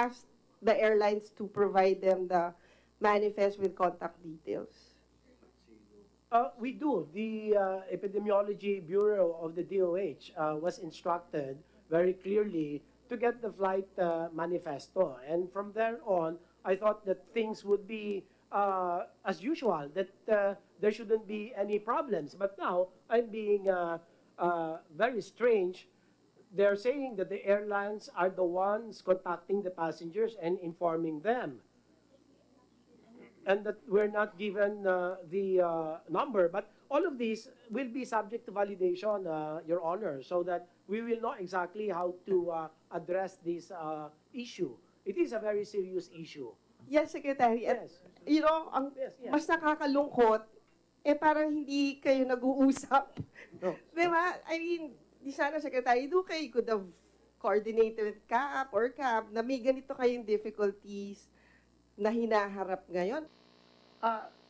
asked the airlines to provide them the manifest with contact details? We do. The Epidemiology Bureau of the DOH was instructed very clearly to get the flight manifesto. And from there on, I thought that things would be as usual, that there shouldn't be any problems. But now, I'm being very strange. They're saying that the airlines are the ones contacting the passengers and informing them, and that we're not given the number. But all of these will be subject to validation, Your Honor, so that we will know exactly how to address this issue. It is a very serious issue. Yes, Secretary. At, Yes. you know, ang Yes, yes. mas nakakalungkot, parang hindi kayo nag-uusap. No. Di ba? I mean, di sana, Secretary Duque, you could have coordinated with CAAP or CAB na may ganito kayong difficulties na hinaharap ngayon.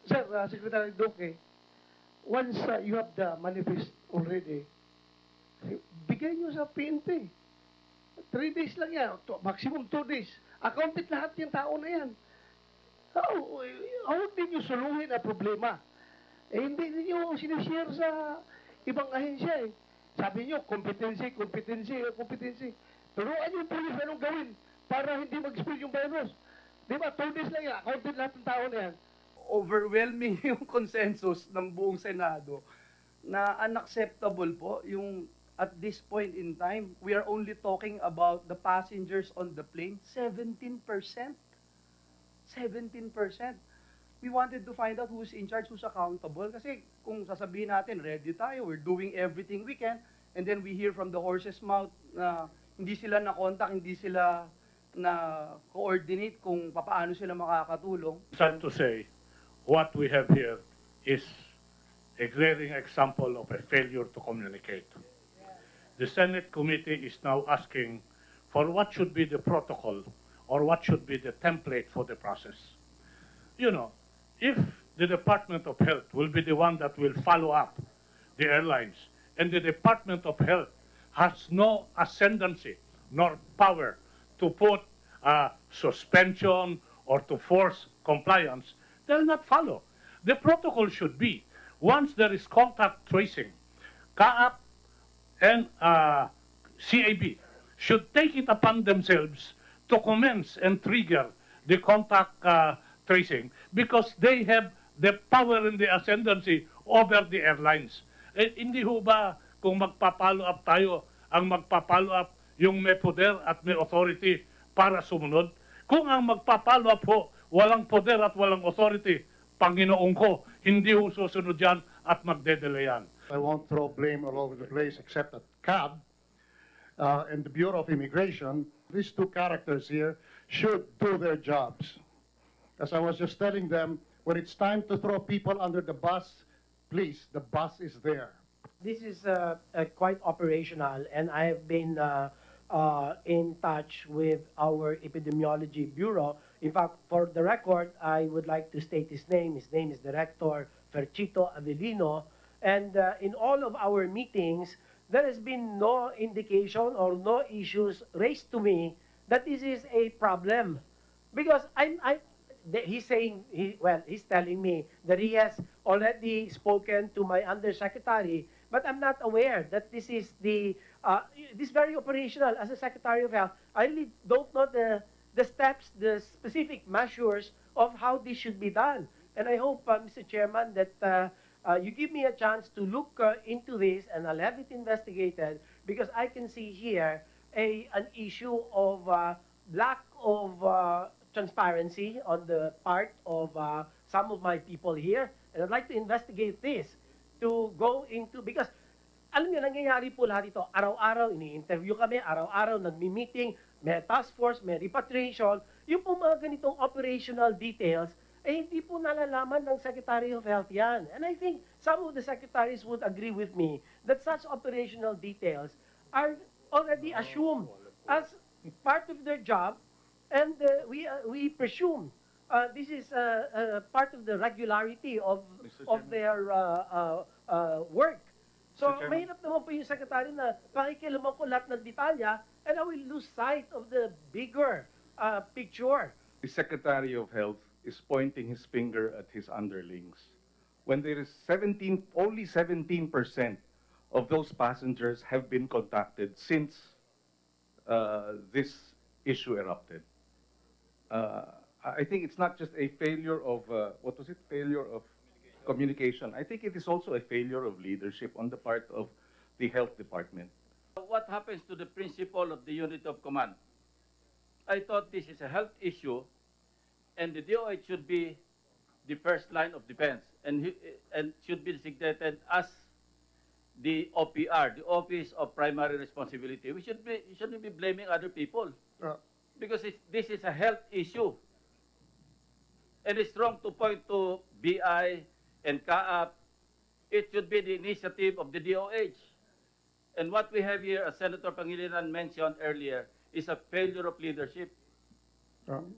Sir, Secretary Duque, once you have the manifest already, bigay nyo sa PNP. 3 days lang yan, maximum 2 days. Accounted lahat yung tao na yan. Huwag din nyo suluhin ang problema. Hindi niyo sinishare sa ibang ahensya eh. Sabi nyo, competency. Turuan yung police anong gawin para hindi mag-spread yung virus. Di ba? 2 days lang yan, accounted lahat ng tao na yan. Overwhelming yung consensus ng buong Senado na unacceptable po yung at this point in time, we are only talking about the passengers on the plane, 17%. 17%. We wanted to find out who's in charge, who's accountable. Kasi kung sasabihin natin, ready tayo, we're doing everything we can, and then we hear from the horse's mouth na hindi sila na-contact, hindi sila na-coordinate kung paano sila makakatulong. Sad to say, what we have here is a glaring example of a failure to communicate. The Senate committee is now asking for what should be the protocol or what should be the template for the process. You know, if the Department of Health will be the one that will follow up the airlines, and the Department of Health has no ascendancy nor power to put suspension or to force compliance, they'll not follow. The protocol should be, once there is contact tracing, CAAP and CAB should take it upon themselves to commence and trigger the contact tracing because they have the power and the ascendancy over the airlines. Hindi ho ba kung magpa-follow up tayo, ang magpa-follow up yung may poder at may authority para sumunod? Kung ang magpa-follow up ho, walang poder at walang authority, Panginoon ko, hindi ho susunod yan at magdedela yan. I won't throw blame all over the place except at CAB and the Bureau of Immigration. These two characters here should do their jobs. As I was just telling them, when it's time to throw people under the bus, please, the bus is there. This is quite operational, and I have been in touch with our Epidemiology Bureau. In fact, for the record, I would like to state his name. His name is Director Ferchito Avellino. And in all of our meetings, there has been no indication or no issues raised to me that this is a problem. Because he's saying, he's telling me that he has already spoken to my undersecretary, but I'm not aware that this is this very operational. As a Secretary of Health, I really don't know the steps, the specific measures of how this should be done. And I hope, Mr. Chairman, that you give me a chance to look into this, and I'll have it investigated, because I can see here an issue of lack of transparency on the part of some of my people here, and I'd like to investigate this to go into, because alam niyo, nangyayari po lahat ito. Araw-araw, ini-interview kami, araw-araw, nagmi-meeting, may task force, may repatriation. Yung po mga ganitong operational details, hindi po nalalaman ng Secretary of Health yan. And I think some of the secretaries would agree with me that such operational details are already assumed as part of their job, and we presume this is part of the regularity of their work. So, mahirap naman po yung Secretary na pakikialaman ko lahat ng detalya, and I will lose sight of the bigger picture. The Secretary of Health is pointing his finger at his underlings. When there is only 17% of those passengers have been contacted since this issue erupted. I think it's not just a failure of, failure of communication. I think it is also a failure of leadership on the part of the health department. What happens to the principle of the unit of command? I thought this is a health issue, and the DOH should be the first line of defense, and should be designated as the OPR, the Office of Primary Responsibility. We shouldn't be blaming other people, because this is a health issue. And it's wrong to point to BI and CAAP. It should be the initiative of the DOH. And what we have here, as Senator Pangilinan mentioned earlier, is a failure of leadership.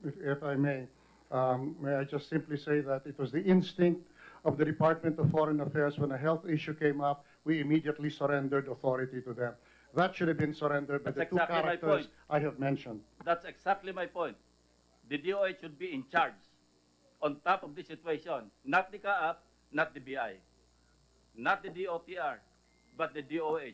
If I may I just simply say that it was the instinct of the Department of Foreign Affairs when a health issue came up, we immediately surrendered authority to them. That should have been surrendered by That's the two exactly my characters point. I have mentioned. That's exactly my point. The DOH should be in charge, on top of the situation, not the CAAP, not the BI, not the DOTR, but the DOH.